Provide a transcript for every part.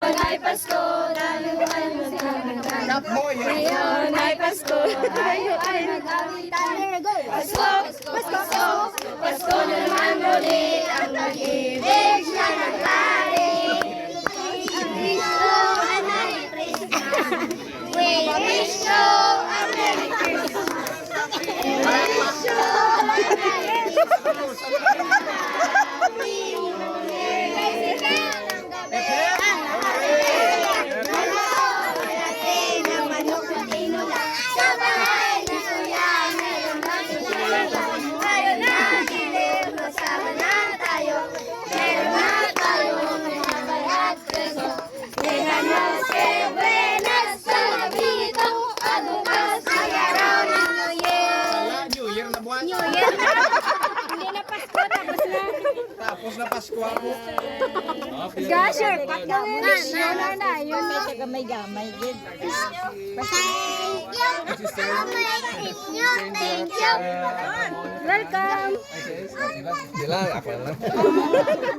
Ay Pasko, tayo ay magkakanta. Ngayon ay Pasko, tayo ay mag-awitan. Pasko, Pasko, Pasko na naman ulit ang pag-ibig siya nagkari. Wish you a Merry Christmas. We wish you a Merry Christmas. We wish you a Merry Christmas. Tapos na Pasko ako. Gasher, pakawin na yun. May gamay-gamay gid. Thank you. Welcome. Sila, ako na lang.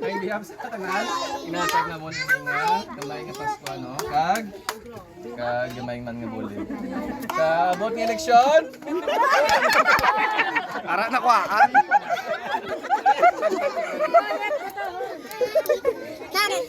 Ay, hindi sa tanan. Inatag na mo nga. Gamay nga Pasko, no? Kag gamay man nga buli. Sa about ng eleksyon. Ara na kuhaan. Tarik,